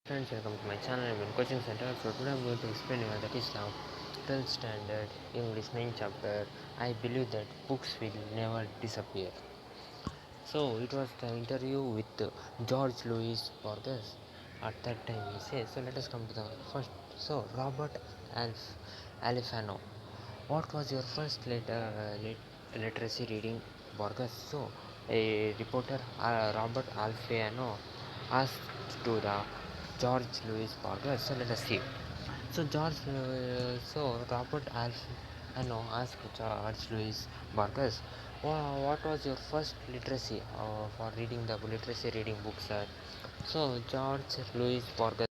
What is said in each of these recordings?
Friends, welcome to my channel. I'm in coaching center. So today I'm going to explain you that is now 12th standard English 9th chapter. I believe that books will never disappear. So it was the interview with George Louis Borges. At that time he says, so let us come to the first. So Robert Alifano, what was your first literacy reading, Borges? So a reporter, Robert Alfano, asked to the George Louis Borges. So let us see. So Robert asked George Louis Borges, what was your first literacy for reading the literacy reading books? So George Louis Borges.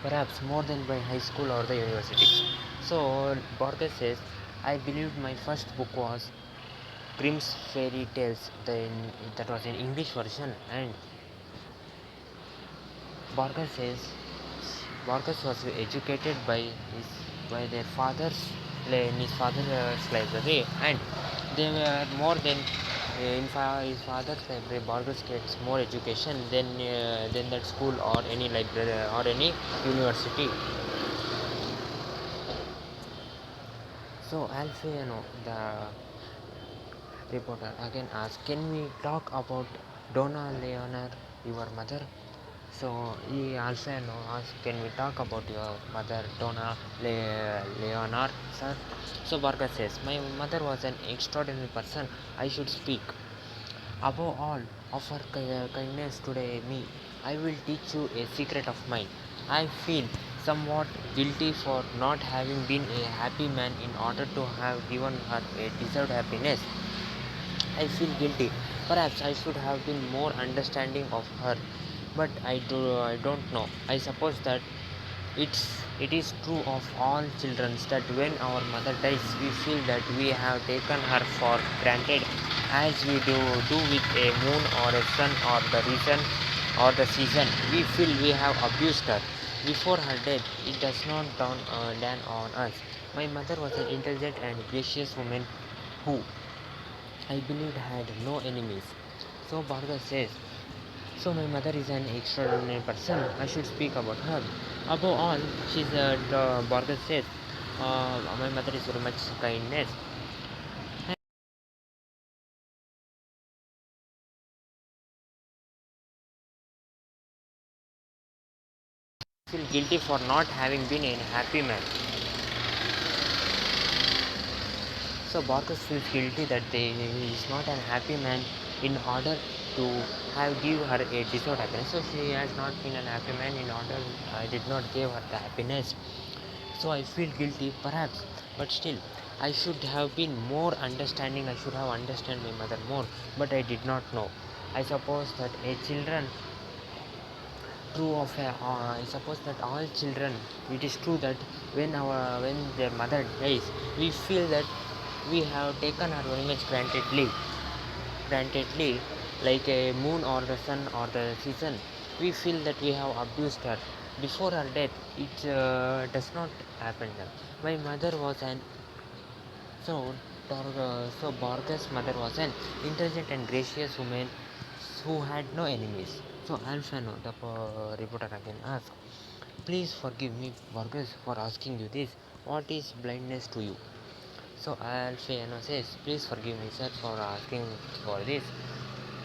Perhaps more than by high school or the university. So Borges says, I believed my first book was Grimm's Fairy Tales. That was an English version, and Borges says Borges was educated by their fathers in his father's library, and they were more than his father's library. Borges gets more education than that school or any library or any university. So Alfiano, the reporter, again asked, "Can we talk about Donna Leonor, your mother?" So he also asked, "Can we talk about your mother, Donna Leonor, sir?" So Barker says, "My mother was an extraordinary person. I should speak. Above all, of her kindness today me, I will teach you a secret of mine. I feel somewhat guilty for not having been a happy man in order to have given her a deserved happiness. I feel guilty. Perhaps I should have been more understanding of her, but I don't know. I suppose that it is true of all children that when our mother dies, we feel that we have taken her for granted, as we do with a moon or a sun or the reason or the season. We feel we have abused her. Before her death, it does not dawn on us. My mother was an intelligent and gracious woman who I believed had no enemies. So Bhargava says, so my mother is an extraordinary person. I should speak about her. Above all, Bhargava says, my mother is very much kindness. I feel guilty for not having been a happy man. So Bhargava feels guilty that he is not an happy man in order to have give her a deserved happiness. So she has not been an happy man in order I did not give her the happiness. So I feel guilty perhaps, but still I should have been more understanding. I should have understood my mother more, but I did not know. I suppose that a children true of a, I suppose that all children, it is true that when their mother dies, we feel that we have taken her very much grantedly, like a moon or the sun or the season. We feel that we have abused her. Before her death, it does not happen. My mother was an so Borges' mother was an intelligent and gracious woman who had no enemies. So Alfano, the reporter, again asked, "Please forgive me, Borges, for asking you this. What is blindness to you?" So Alfano says, "Please forgive me, sir, for asking for this.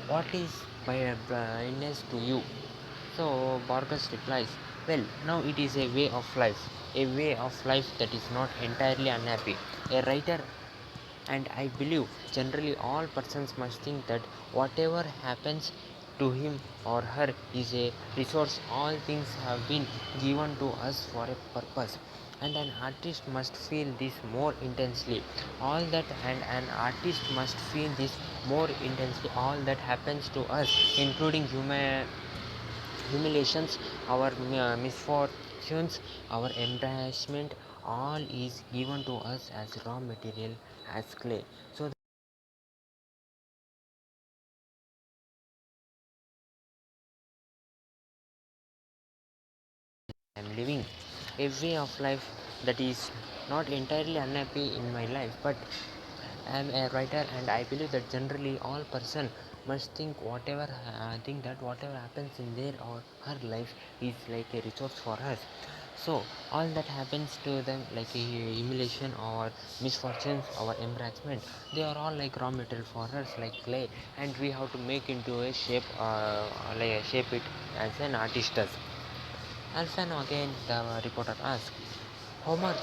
What is blindness to you?" So Borges replies, "Well, now it is a way of life that is not entirely unhappy. A writer and I believe generally all persons must think that whatever happens to him or her is a resource. All things have been given to us for a purpose, and an artist must feel this more intensely. All that and an artist must feel this more intensely. All that happens to us, including humiliations, our misfortunes, our embarrassment, all is given to us as raw material, as clay. So I am living a way of life that is not entirely unhappy in my life, but am a writer, and I believe that generally all person must think that whatever happens in their or her life is like a resource for us. So all that happens to them, like a humiliation or misfortunes or embarrassment, they are all like raw material for us, like clay, and we have to make into a shape, like shape it as an artist does. Alphan again, the reporter asked. Homer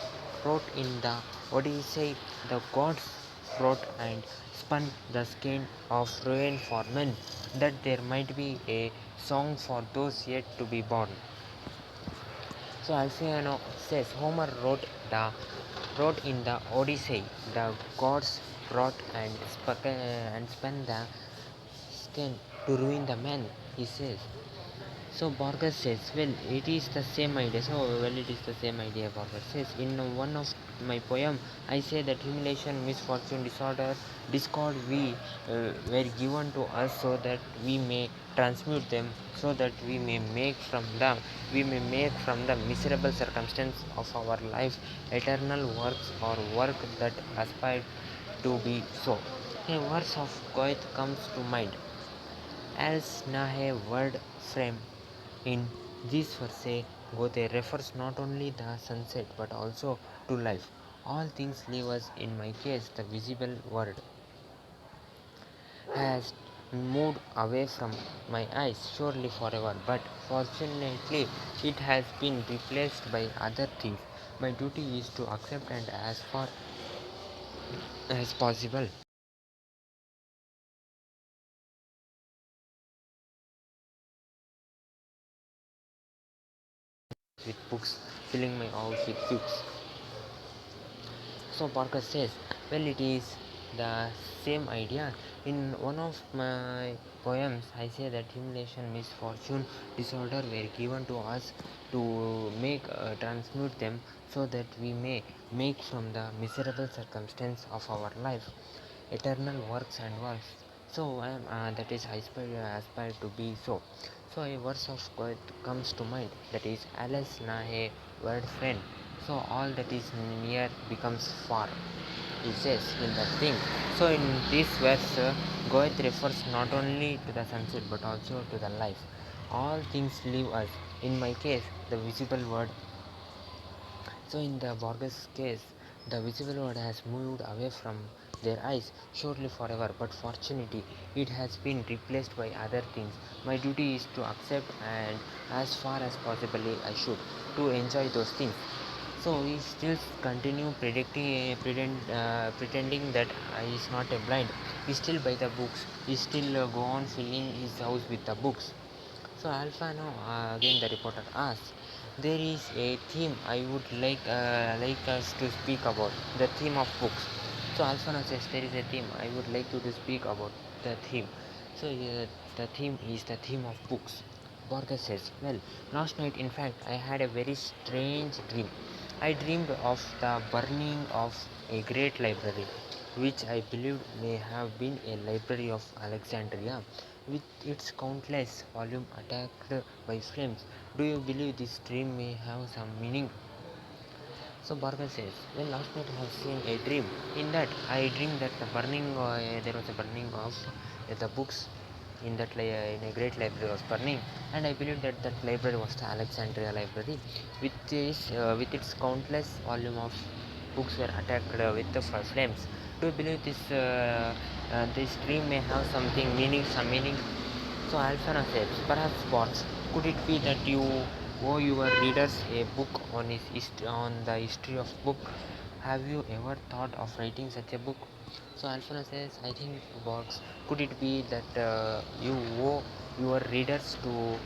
wrote in the Odyssey, the gods wrote and spun the skein of ruin for men, that there might be a song for those yet to be born. So Alfiano says Homer wrote in the Odyssey, the gods wrought and spun the skein to ruin the man. He says. So Borges says, well, it is the same idea. So well, it is the same idea. Borges says, in one of my poem, I say that humiliation, misfortune, disorder, discord, we were given to us so that we may transmute them, so that we may make from the miserable circumstance of our life eternal works or work that aspire to be so. A verse of Goethe comes to mind. Als nahe word frame in this verse, Goethe refers not only the sunset but also to life. All things leave us. In my case, the visible world has moved away from my eyes, surely forever, but fortunately it has been replaced by other things. My duty is to accept and as far as possible with books, filling my house with books. So Parker says, well, it is the same idea. In one of my poems, I say that humiliation, misfortune, disorder were given to us to transmute them so that we may make from the miserable circumstance of our life eternal works and works. So I am that is I aspire to be so. So a verse of God comes to mind, that is Alice nahe word friend. So all that is near becomes far. He says in that thing. So in this verse, Goethe refers not only to the sunset but also to the life. All things leave us. In my case, the visible world. So in the Borges case, the visible world has moved away from their eyes, surely forever, but fortunately it has been replaced by other things. My duty is to accept and as far as possibly I should, to enjoy those things. So he still continue pretending that he is not a blind. He still buy the books. He still go on filling his house with the books. So Alfano, again the reporter asks, there is a theme I would like us to speak about, the theme of books. So Alfano says there is a theme I would like you to speak about the theme. So the theme is the theme of books. Borges says, well, last night in fact I had a very strange dream. I dreamed of the burning of a great library, which I believed may have been a library of Alexandria, with its countless volumes attacked by flames. Do you believe this dream may have some meaning? So Barber says, well, last night I have seen a dream. In that, I dreamed that there was a burning of the books in in a great library was burning, and I believe that that library was the Alexandria library, with its countless volume of books were attacked with the flames. Do you believe this dream may have some meaning? So Alfana says, perhaps bots. Could it be that you owe your readers a book on the history of book? Have you ever thought of writing such a book? So Alfana says, I think bots. Could it be that you owe your readers to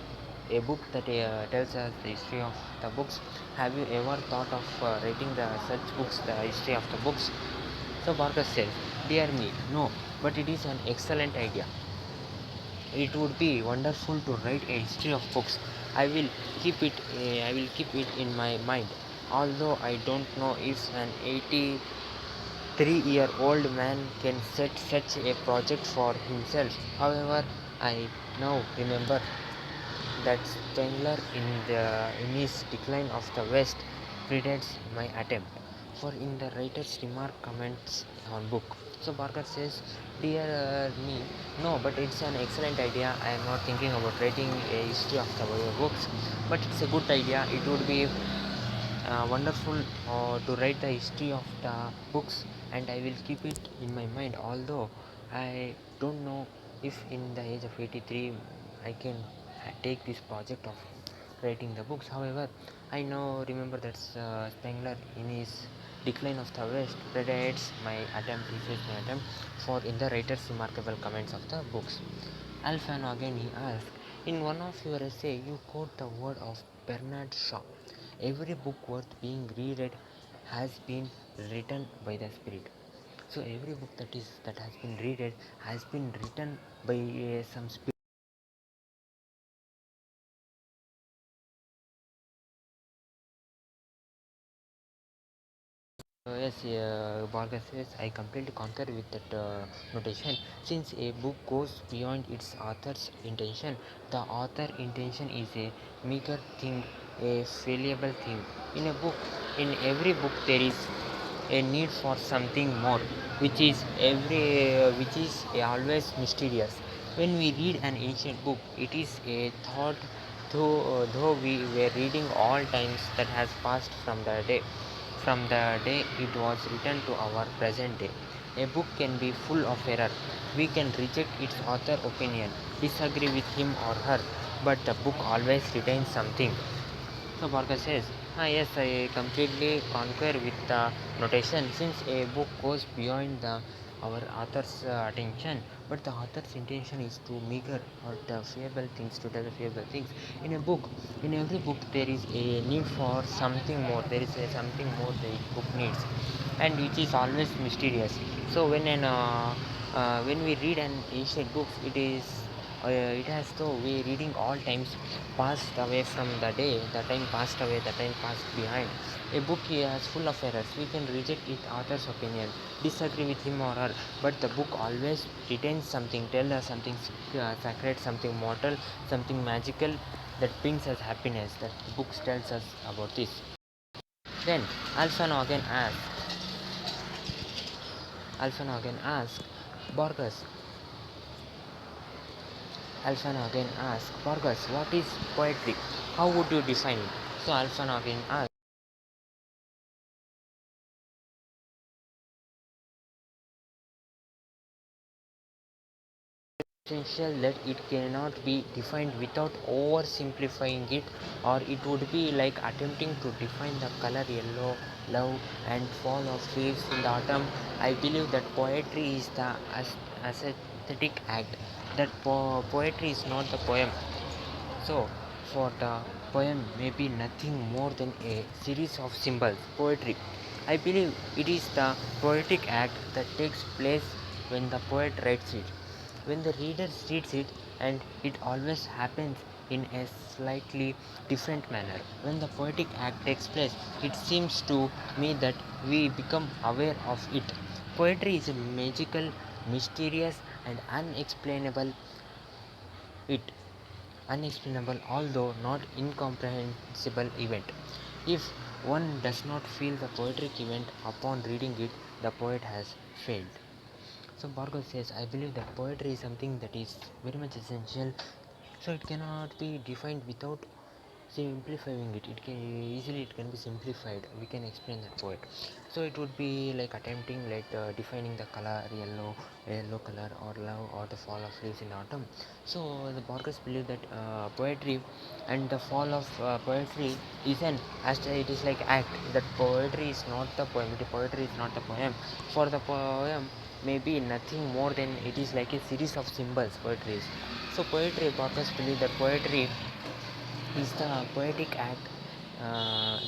a book that tells us the history of the books? Have you ever thought of writing the such books, the history of the books? So Barker says, dear me, no, but it is an excellent idea. It would be wonderful to write a history of books. I will keep it in my mind, although I don't know if an 83-year-old man can set such a project for himself. However, I now remember that Spengler in his Decline of the West predates my attempt. For in the writer's remark comments on book, So Barker says, dear me, no, but it's an excellent idea. I am not thinking about writing a history of the books, but it's a good idea. It would be wonderful to write the history of the books, and I will keep it in my mind. Although I don't know if in the age of 83 I can take this project of writing the books. However, I now remember that Spengler, in his Decline of the West, predates my attempt, precedes my attempt for in the writer's remarkable comments of the books. Alfan again he asked, in one of your essay, you quote the word of Bernard Shaw. Every book worth being reread has been written by the Spirit. So every book that has been reread has been written by some spirit. Yes, Vargas says I completely concur with that notation. Since a book goes beyond its author's intention, the author intention is a meager thing, a fallible thing. In a book, in every book, there is a need for something more, which is always mysterious. When we read an ancient book, it is a thought. Though we were reading all times that has passed from the day it was written to our present day. A book can be full of error. We can reject its author opinion, disagree with him or her, but the book always retains something. So Barker says, yes, I completely concur with the notation since a book goes beyond our author's attention, but the author's intention is to meager or the fable things, to tell the fable things. In a book, in every book, there is a need for something more. There is a something more the book needs, and which is always mysterious. So when we read an ancient book, it has though we reading all times passed away from the time passed away, the time passed behind. A book is full of errors. We can reject its author's opinion, disagree with him or her, but the book always retains something, tell us something sacred, something mortal, something magical that brings us happiness. That the book tells us about this. Then Alfan again asked Borges. Alfan again asked Borges, what is poetry? How would you define it? So Alfan again asked. Essential that it cannot be defined without oversimplifying it, or it would be like attempting to define the color yellow, love, and fall of leaves in the autumn. I believe that poetry is the aesthetic act, that poetry is not the poem. So, for the poem may be nothing more than a series of symbols. Poetry, I believe it is the poetic act that takes place when the poet writes it. When the reader reads it, and it always happens in a slightly different manner. When the poetic act takes place, it seems to me that we become aware of it. Poetry is a magical, mysterious, and it unexplainable, although not incomprehensible event. If one does not feel the poetic event upon reading it, the poet has failed. So Bargo says, I believe that poetry is something that is very much essential, so it cannot be defined without simplifying it. It can be simplified. We can explain that poet. So it would be like attempting like defining the color yellow color, or love, or the fall of leaves in autumn. So the Borges believe that poetry and the fall of poetry is an as it is like act, that poetry is not the poem. The poetry is not the poem. For the poem maybe nothing more than it is like a series of symbols. Poetry is, so poetry, Borges believe that poetry is the poetic act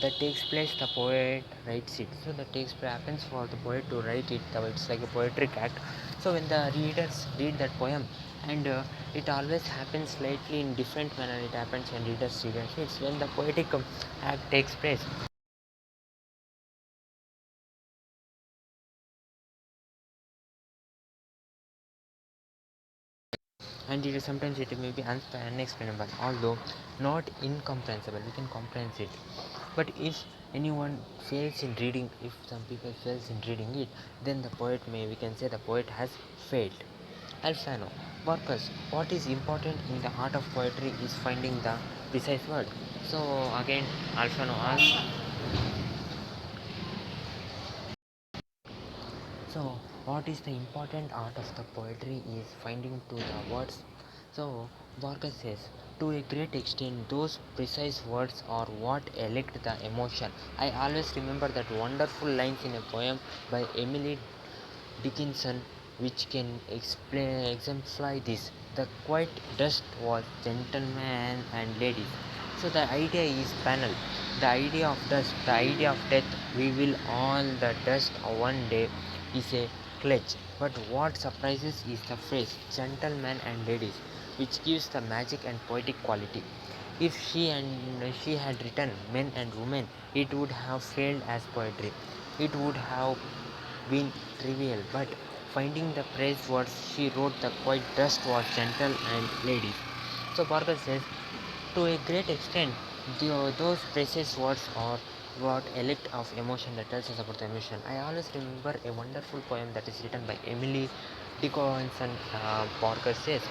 that takes place. The poet writes it, so that takes happens for the poet to write it. It's like a poetic act. So when the readers read that poem, and it always happens slightly in different manner, it happens when readers read it. It's when the poetic act takes place, and it is sometimes it may be unexplainable, although not incomprehensible. We can comprehend it, but if anyone fails in reading, if some people fails in reading it, then the poet may we can say the poet has failed. Alfano, Marcus, what is important in the art of poetry is finding the precise word. So again, Alfano asks, so what is the important art of the poetry is finding to the words. So Borges says, to a great extent, those precise words are what elect the emotion. I always remember that wonderful lines in a poem by Emily Dickinson which can exemplify this. The quiet dust was gentlemen and ladies. So the idea is panel. The idea of dust, the idea of death, we will all the dust one day is a clutch. But what surprises is the phrase gentlemen and ladies, which gives the magic and poetic quality. If she had written men and women, it would have failed as poetry. It would have been trivial, but finding the praise words she wrote the quiet dust was gentle and ladies. So Parker says, to a great extent, those precious words are what elect of emotion that tells us about the emotion. I always remember a wonderful poem that is written by Emily Dickinson, Parker says,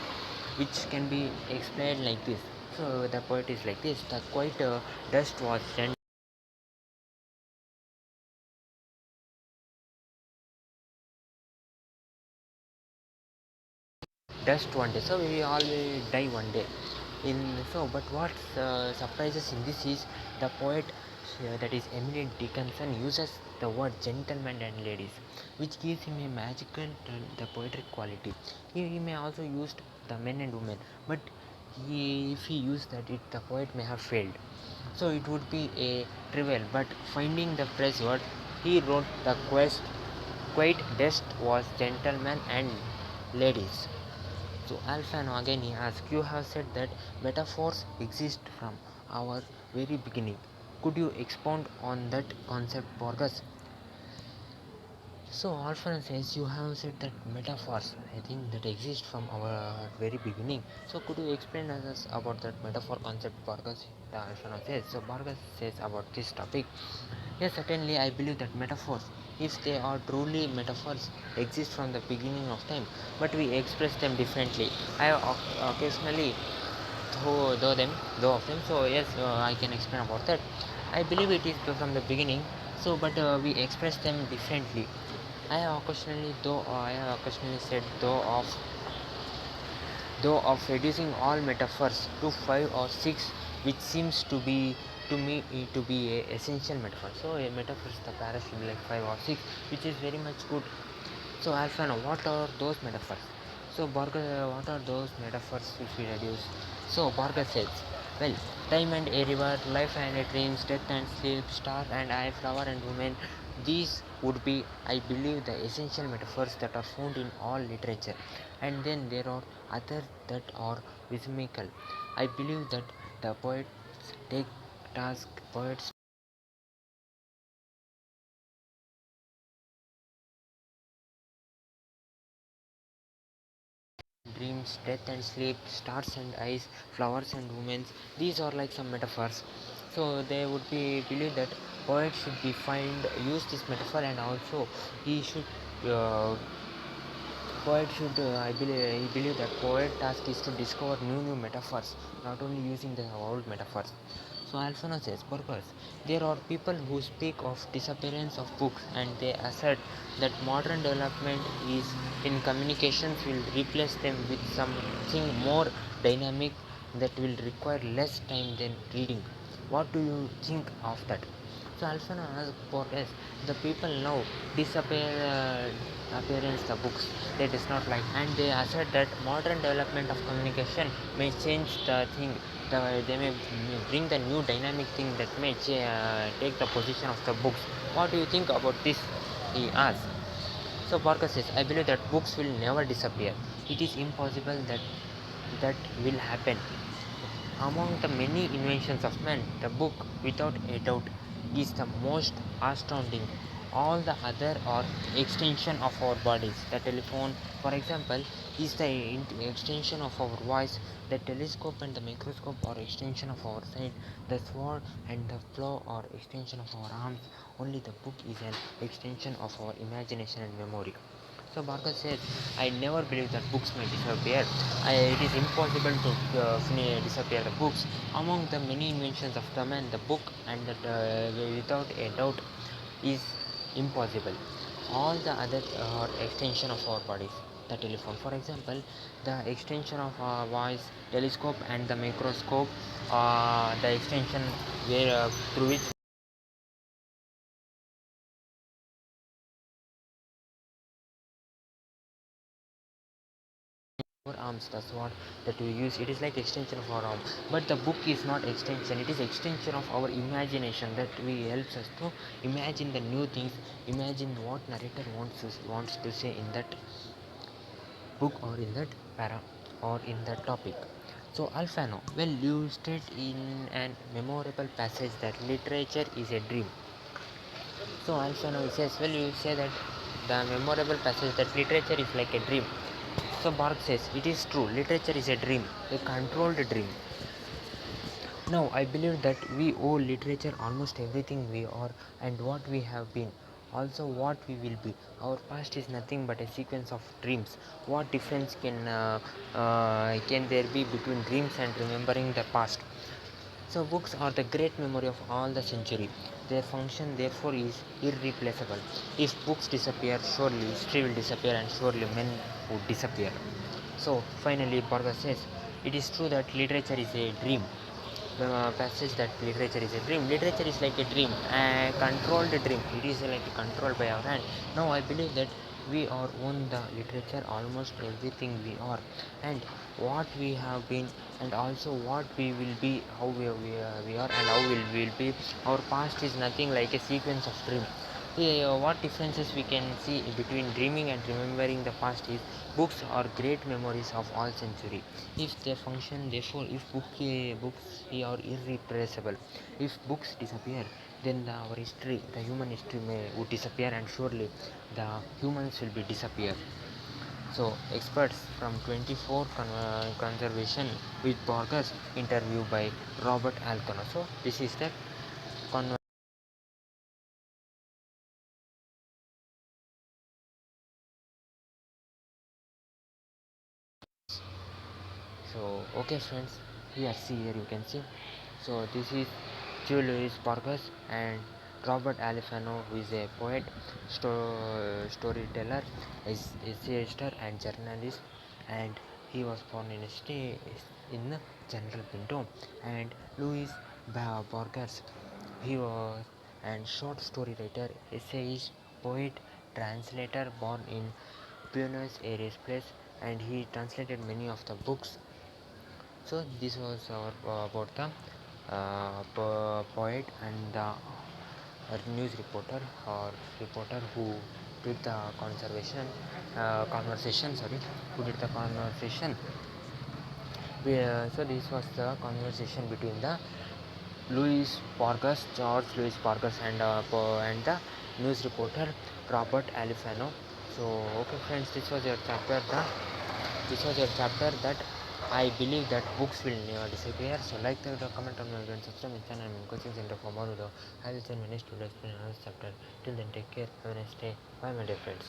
which can be explained like this. So the poet is like this: the quiet dust was gentle. Dust one day, so we all will die one day. In so, but what surprises in this is the poet that is Emily Dickinson uses the word gentlemen and ladies, which gives him a magical the poetic quality. He may also use the men and women, but if he used that, the poet may have failed. So it would be a trivial. But finding the phrase word, he wrote the quest. Quite dust was gentlemen and ladies. So Alfano again he asks, you have said that metaphors exist from our very beginning. Could you expound on that concept, Borges? So Alfano says you have said that metaphors, I think that exist from our very beginning. So could you explain us about that metaphor concept, Borges? The Alfano says. So Borges says about this topic. Yes, certainly I believe that metaphors, if they are truly metaphors, exist from the beginning of time, but we express them differently. I occasionally though of them. So yes, I can explain about that. I believe it is from the beginning. So, but we express them differently. I have occasionally said though of reducing all metaphors to 5 or 6, which seems to me to be a essential metaphor. So a metaphor is the pair should be like 5 or 6, which is very much good. So Alfano, what are those metaphors? So Borges, what are those metaphors if we reduce? So Borges says, well, time and a river, life and a dream, death and sleep, star and eye, flower and woman. These would be, I believe, the essential metaphors that are found in all literature. And then there are others that are whimsical. I believe that the poets take task poets dreams, death and sleep, stars and eyes, flowers and women. These are like some metaphors. So they would be believe that poet should be find use this metaphor, and also he should uh, poet should he believe that poet task is to discover new metaphors, not only using the old metaphors. So Alphonse says, purpose. There are people who speak of disappearance of books, and they assert that modern development is in communications will replace them with something more dynamic that will require less time than reading. What do you think of that? So Alfano asks for us, the people now disappear appearance the books they does not like, and they assert that modern development of communication may change the thing. They may bring the new dynamic thing that may take the position of the books. What do you think about this? He asks. So Parker says, I believe that books will never disappear. It is impossible that will happen. Among the many inventions of man, the book, without a doubt, is the most astounding. all the other are extension of our bodies. The telephone, for example, is the extension of our voice. The telescope and the microscope are extension of our sight. The sword and the plow are extension of our arms. Only the book is an extension of our imagination and memory. So Barker says, I never believed that books may disappear. It is impossible to disappear the books. Among the many inventions of the man, the book and without a doubt is impossible. All the other are extension of our bodies. The telephone, for example, the extension of our voice, telescope and the microscope, the extension where through which our arms, the sword that we use, it is like extension of our arm. But the book is not extension, it is extension of our imagination that we helps us to imagine the new things, imagine what narrator wants to say in that book or in that para or in that topic. So Alfano, well, you state in an memorable passage that literature is a dream. So Alfano says, well, you say that the memorable passage that literature is like a dream. So Bark says, it is true, literature is a dream, a controlled dream. Now, I believe that we owe literature almost everything we are and what we have been, also what we will be. Our past is nothing but a sequence of dreams. What difference can there be between dreams and remembering the past? So books are the great memory of all the century. Their function therefore is irreplaceable. If books disappear, surely history will disappear and surely men would disappear. So finally Borges says, it is true that literature is a dream. The passage that literature is a dream. Literature is like a dream, a controlled dream. It is like controlled by our hand. Now I believe that we are own the literature almost everything we are, and what we have been, and also what we will be, how we are, and how we will be. Our past is nothing like a sequence of dreams. What differences we can see between dreaming and remembering the past is books are great memories of all century. If they function, therefore, if books are irreplaceable. If books disappear, then our history, the human history would disappear, and surely the humans will be disappear. So experts from 24 conservation with Borges interview by Robert Alcona. So this is the con. So okay friends, here you can see. So this is Joe Louis Borges and Robert Alifano, who is a poet, storyteller, essayist and journalist, and he was born in General Pinto. And Louis Borges, he was and short story writer, essayist, poet, translator, born in Buenos Aires place, and he translated many of the books. So this was our about the poet and the news reporter or reporter who did the conversation, sorry, who did the conversation. So this was the conversation between the George Louis Borges, and the news reporter Robert Alifano. So okay friends, this was your chapter that I believe that books will never disappear. So like the comment on my video and subscribe my channel and coaching center for more video. I will send my next video explain another chapter. Till then, take care. Have a nice day. Bye my dear friends.